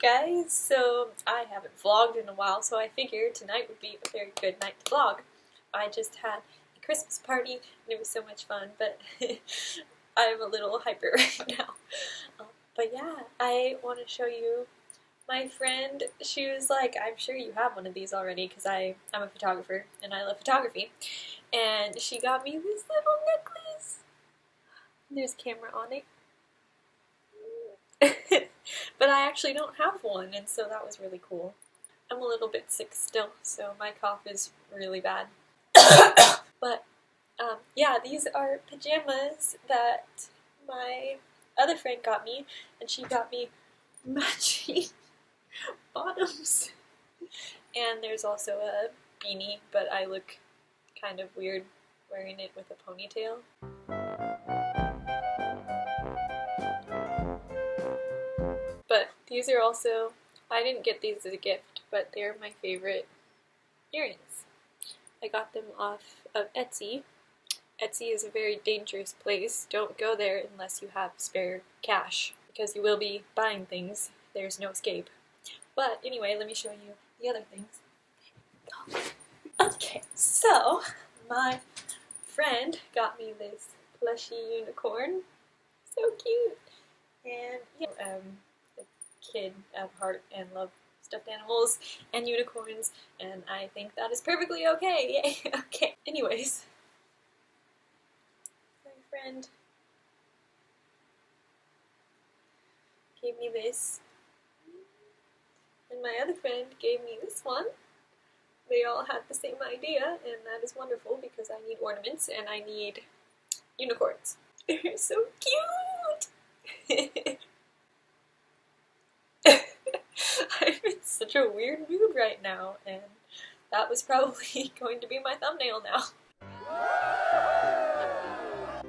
guys, so I haven't vlogged in a while, so I figured tonight would be a very good night to vlog. I just had a Christmas party and it was so much fun, but I'm a little hyper right now. But yeah, I want to show you my friend. She was like, I'm sure you have one of these already because I'm a photographer and I love photography. And she got me this little necklace. There's a camera on it. But I actually don't have one, and so that was really cool. I'm a little bit sick still, so my cough is really bad. But yeah, these are pajamas that my other friend got me, and she got me matching bottoms. And there's also a beanie, but I look kind of weird wearing it with a ponytail. But these are also, I didn't get these as a gift, but they're my favorite earrings. I got them off of Etsy. Etsy is a very dangerous place. Don't go there unless you have spare cash, because you will be buying things. There's no escape. But anyway, let me show you the other things. Okay, so my friend got me this plushy unicorn. So cute. And yeah, kid at heart and love stuffed animals and unicorns, and I think that is perfectly okay. Yay! Okay. Anyways, my friend gave me this, and my other friend gave me this one. They all had the same idea, and that is wonderful because I need ornaments and I need unicorns. They're so cute! I'm in such a weird mood right now, and that was probably going to be my thumbnail now.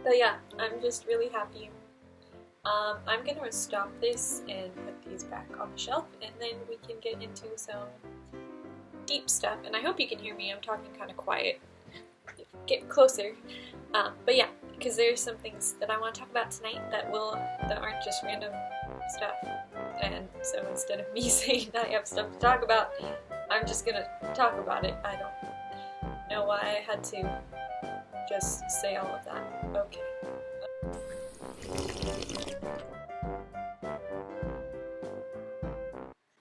But yeah, I'm just really happy. I'm gonna stop this and put these back on the shelf, and then we can get into some deep stuff. And I hope you can hear me, I'm talking kind of quiet. Get closer. But yeah, because there's some things that I want to talk about tonight that aren't just random stuff. And so instead of me saying I have stuff to talk about, I'm just gonna talk about it. I don't know why I had to just say all of that. Okay.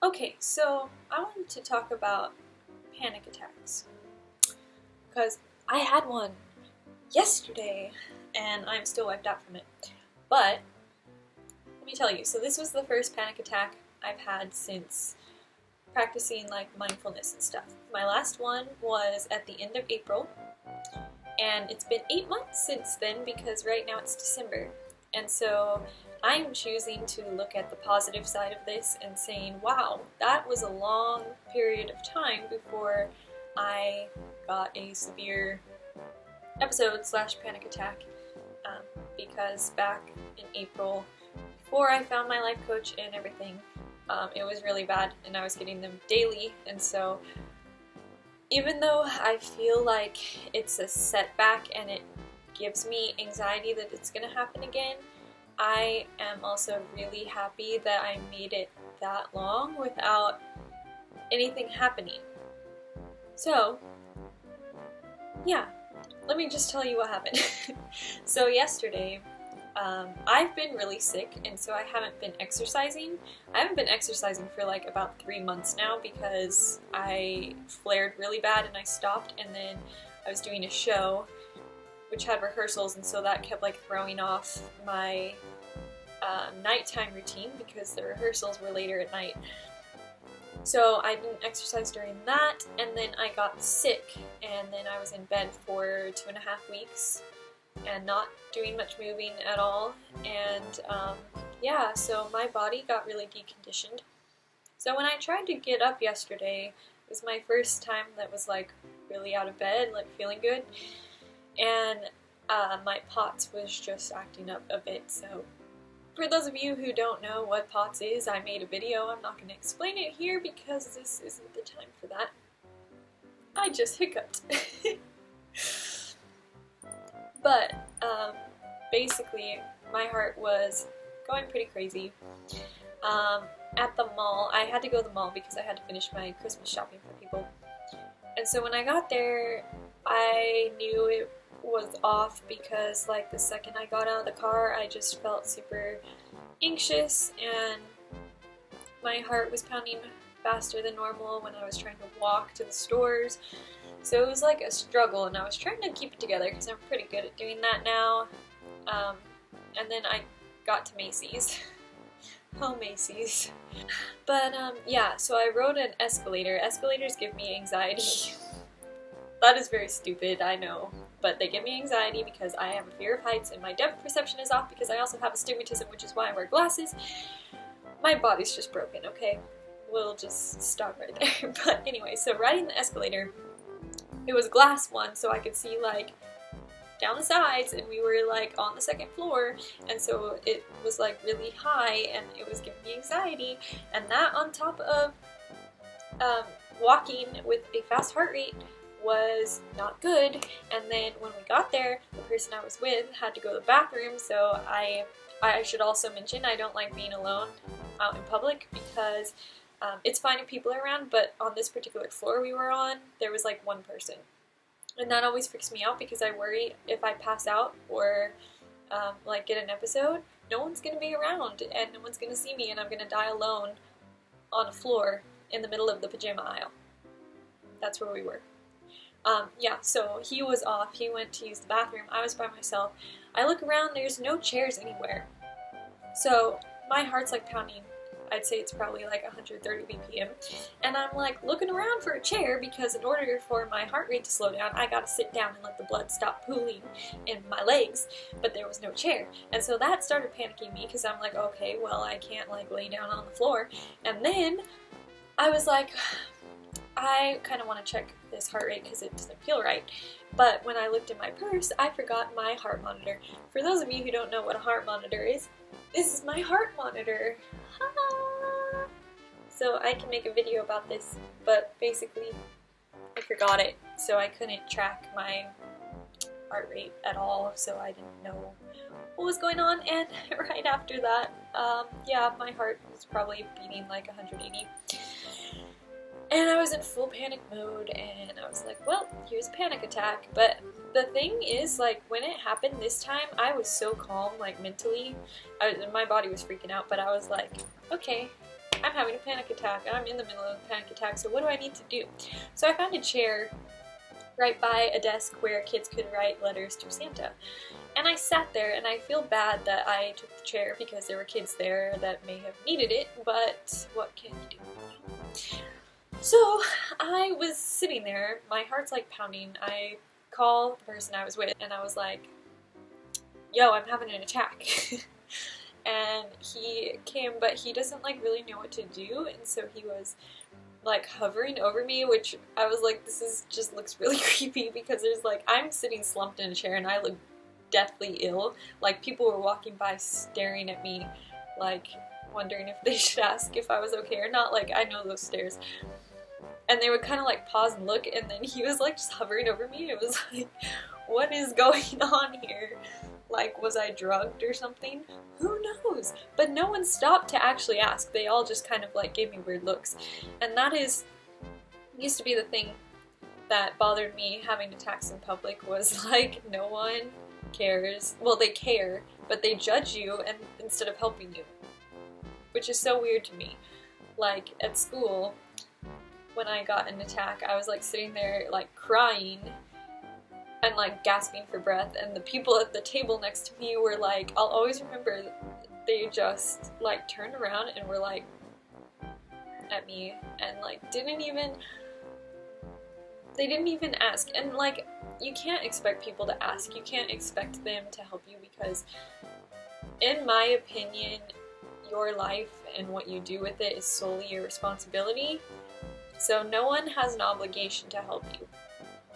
Okay, so I wanted to talk about panic attacks. Because I had one yesterday, and I'm still wiped out from it. But let me tell you, so this was the first panic attack I've had since practicing like mindfulness and stuff. My last one was at the end of April, and it's been 8 months since then because right now it's December. And so I'm choosing to look at the positive side of this and saying, wow, that was a long period of time before I got a severe episode / panic attack, because back in April, before I found my life coach and everything, it was really bad and I was getting them daily. And so even though I feel like it's a setback and it gives me anxiety that it's going to happen again, I am also really happy that I made it that long without anything happening. So yeah, let me just tell you what happened. So yesterday, I've been really sick, and so I haven't been exercising. I haven't been exercising for like about 3 months now because I flared really bad and I stopped, and then I was doing a show which had rehearsals, and so that kept like throwing off my nighttime routine because the rehearsals were later at night. So I didn't exercise during that, and then I got sick, and then I was in bed for 2.5 weeks and not doing much moving at all. And yeah, so my body got really deconditioned. So when I tried to get up yesterday, it was my first time that was like really out of bed, like feeling good, and my POTS was just acting up a bit. So for those of you who don't know what POTS is, I made a video. I'm not going to explain it here because this isn't the time for that. I just hiccuped. But basically, my heart was going pretty crazy. at the mall. I had to go to the mall because I had to finish my Christmas shopping for people. And so when I got there, I knew it was off because like the second I got out of the car, I just felt super anxious and my heart was pounding faster than normal when I was trying to walk to the stores. So it was like a struggle, and I was trying to keep it together because I'm pretty good at doing that now. And then I got to Macy's. Oh, Macy's. But yeah, so I rode an escalator. Escalators give me anxiety. That is very stupid, I know. But they give me anxiety because I have a fear of heights and my depth perception is off because I also have astigmatism, which is why I wear glasses. My body's just broken, okay? We'll just stop right there. But anyway, so riding the escalator, it was a glass one, so I could see like down the sides, and we were like on the second floor, and so it was like really high and it was giving me anxiety, and that on top of walking with a fast heart rate was not good. And then when we got there, the person I was with had to go to the bathroom, so I should also mention I don't like being alone out in public because it's fine if people are around, but on this particular floor we were on, there was like one person. And that always freaks me out because I worry if I pass out or like get an episode, no one's going to be around and no one's going to see me and I'm going to die alone on a floor in the middle of the pajama aisle. That's where we were. Yeah, so he was off. He went to use the bathroom. I was by myself. I look around, there's no chairs anywhere. So my heart's like pounding. I'd say it's probably like 130 BPM. And I'm like looking around for a chair because in order for my heart rate to slow down, I gotta sit down and let the blood stop pooling in my legs. But there was no chair. And so that started panicking me because I'm like, okay, well, I can't like lay down on the floor. And then I was like, I kind of want to check this heart rate because it doesn't feel right. But when I looked in my purse, I forgot my heart monitor. For those of you who don't know what a heart monitor is, this is my heart monitor. Ha! So I can make a video about this, but basically I forgot it, so I couldn't track my heart rate at all, so I didn't know what was going on. And right after that, yeah, my heart was probably beating like 180. And I was in full panic mode, and I was like, well, here's a panic attack. But the thing is, like, when it happened this time, I was so calm, like, mentally. My body was freaking out, but I was like, okay, I'm having a panic attack. I'm in the middle of a panic attack, so what do I need to do? So I found a chair right by a desk where kids could write letters to Santa. And I sat there, and I feel bad that I took the chair because there were kids there that may have needed it, but what can you do? So I was sitting there, my heart's like pounding. I call the person I was with and I was like, yo, I'm having an attack. And he came, but he doesn't like really know what to do, and so he was like hovering over me, which I was like, this is just looks really creepy because there's like, I'm sitting slumped in a chair and I look deathly ill. Like people were walking by staring at me, like wondering if they should ask if I was okay or not. Like I know those stares. And they would kind of like pause and look, and then he was like just hovering over me. It was like, what is going on here? Like, was I drugged or something? Who knows? But no one stopped to actually ask. They all just kind of like gave me weird looks. And that used to be the thing that bothered me having attacks in public, was like no one cares. Well, they care, but they judge you and instead of helping you. Which is so weird to me. Like at school, when I got an attack, I was like sitting there like crying and like gasping for breath, and the people at the table next to me were like, I'll always remember, they just like turned around and were like at me and like they didn't even ask. And like, you can't expect people to ask, you can't expect them to help you, because in my opinion, your life and what you do with it is solely your responsibility. So no one has an obligation to help you.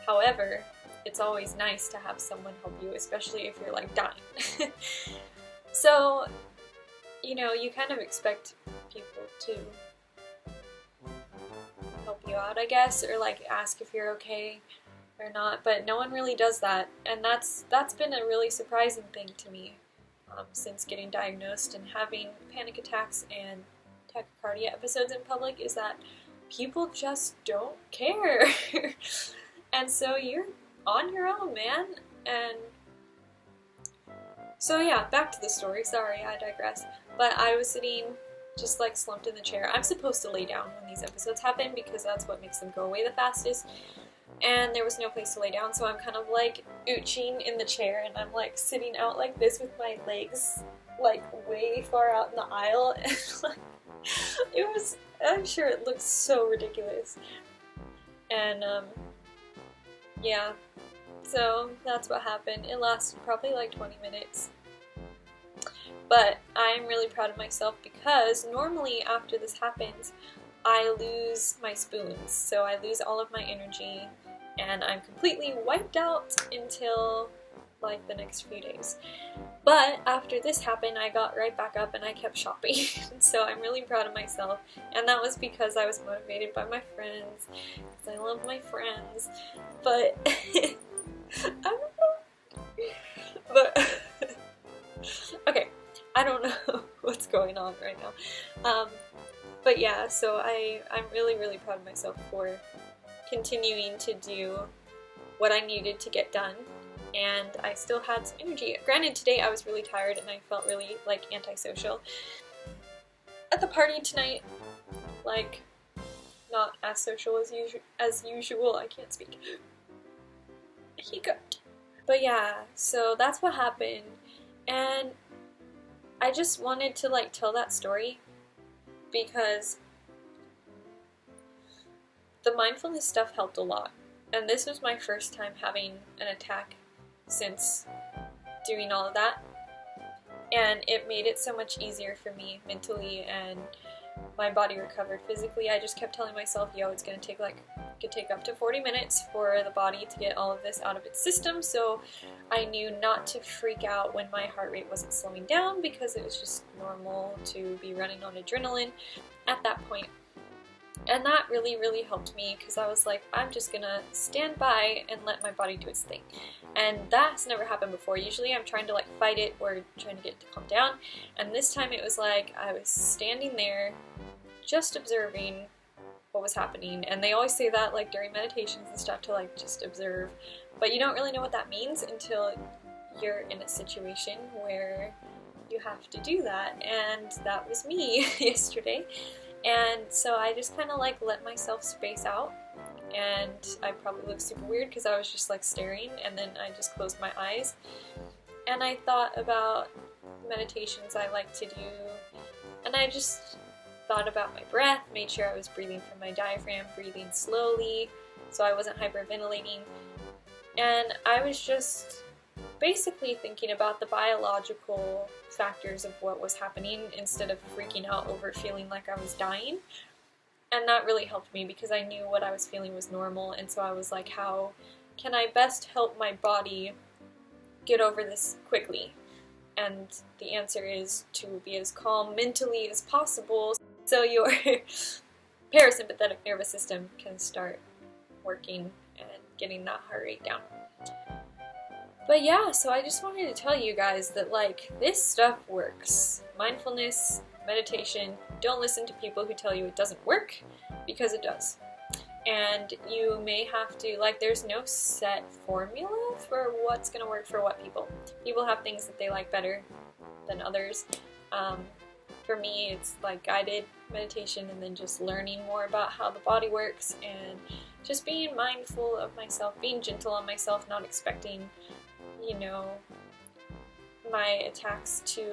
However, it's always nice to have someone help you, especially if you're like dying. So, you know, you kind of expect people to help you out, I guess, or like ask if you're okay or not, but no one really does that. And that's been a really surprising thing to me since getting diagnosed and having panic attacks and tachycardia episodes in public is that people just don't care. And so you're on your own, man. And so yeah, back to the story. Sorry, I digress. But I was sitting just like slumped in the chair. I'm supposed to lay down when these episodes happen because that's what makes them go away the fastest. And there was no place to lay down, so I'm kind of like ooching in the chair, and I'm like sitting out like this with my legs like way far out in the aisle. And like, it was, I'm sure it looked so ridiculous. And yeah, so that's what happened. It lasted probably like 20 minutes. But I'm really proud of myself because normally after this happens, I lose my spoons. So I lose all of my energy and I'm completely wiped out until like the next few days. But after this happened, I got right back up and I kept shopping. So I'm really proud of myself. And that was because I was motivated by my friends. Because I love my friends. But I don't know. But okay. I don't know what's going on right now. But yeah, so I'm really, really proud of myself for continuing to do what I needed to get done. And I still had some energy. Granted, today I was really tired and I felt really, like, antisocial. At the party tonight, like, not as social as usual. I can't speak. Hiccuped. But yeah, so that's what happened. And I just wanted to like tell that story because the mindfulness stuff helped a lot. And this was my first time having an attack since doing all of that. And it made it so much easier for me mentally, and my body recovered physically. I just kept telling myself, yo, it's gonna take could take up to 40 minutes for the body to get all of this out of its system, so I knew not to freak out when my heart rate wasn't slowing down because it was just normal to be running on adrenaline at that point. And that really, really helped me because I was like, I'm just gonna stand by and let my body do its thing. And that's never happened before. Usually I'm trying to like fight it or trying to get it to calm down. And this time it was like I was standing there just observing what was happening. And they always say that like during meditations and stuff to like just observe. But you don't really know what that means until you're in a situation where you have to do that. And that was me yesterday. And so I just kind of like let myself space out, and I probably looked super weird because I was just like staring, and then I just closed my eyes and I thought about meditations I like to do, and I just thought about my breath, made sure I was breathing from my diaphragm, breathing slowly so I wasn't hyperventilating, and I was just basically thinking about the biological factors of what was happening instead of freaking out over feeling like I was dying. And that really helped me because I knew what I was feeling was normal, and so I was like, how can I best help my body get over this quickly? And the answer is to be as calm mentally as possible so your parasympathetic nervous system can start working and getting that heart rate down. But yeah, so I just wanted to tell you guys that like this stuff works. Mindfulness, meditation, don't listen to people who tell you it doesn't work, because it does. And you may have to, like, there's no set formula for what's gonna work for what people. People have things that they like better than others. For me, it's like guided meditation and then just learning more about how the body works and just being mindful of myself, being gentle on myself, not expecting, you know, my attacks to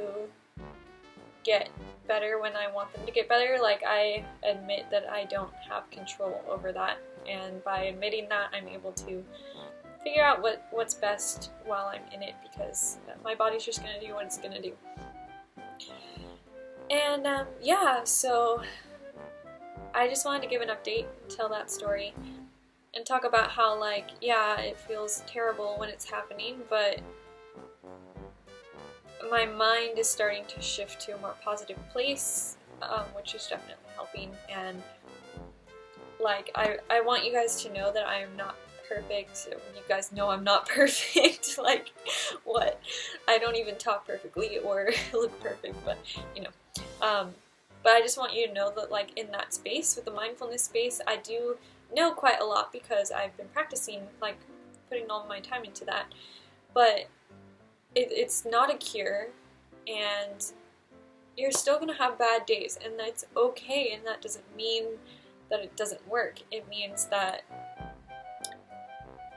get better when I want them to get better. Like, I admit that I don't have control over that, and by admitting that, I'm able to figure out what's best while I'm in it, because my body's just gonna do what it's gonna do. And yeah, so I just wanted to give an update, tell that story, and talk about how, like, yeah, it feels terrible when it's happening, but my mind is starting to shift to a more positive place, which is definitely helping. And like, I want you guys to know that I am not perfect. You guys know I'm not perfect. Like, what? I don't even talk perfectly or look perfect, but you know. But But I just want you to know that, like, in that space, with the mindfulness space, I do know quite a lot because I've been practicing, like, putting all my time into that. But it's not a cure, and you're still going to have bad days, and that's okay, and that doesn't mean that it doesn't work. It means that,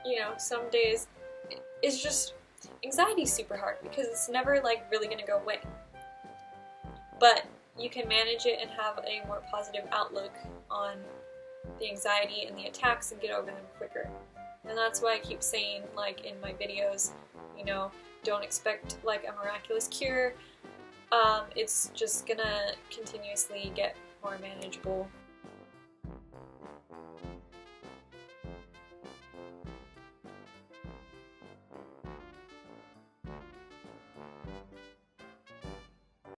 you know, some days it's just, anxiety's super hard because it's never, like, really going to go away. But you can manage it and have a more positive outlook on the anxiety and the attacks and get over them quicker. And that's why I keep saying, like, in my videos, you know, don't expect, like, a miraculous cure. It's just gonna continuously get more manageable.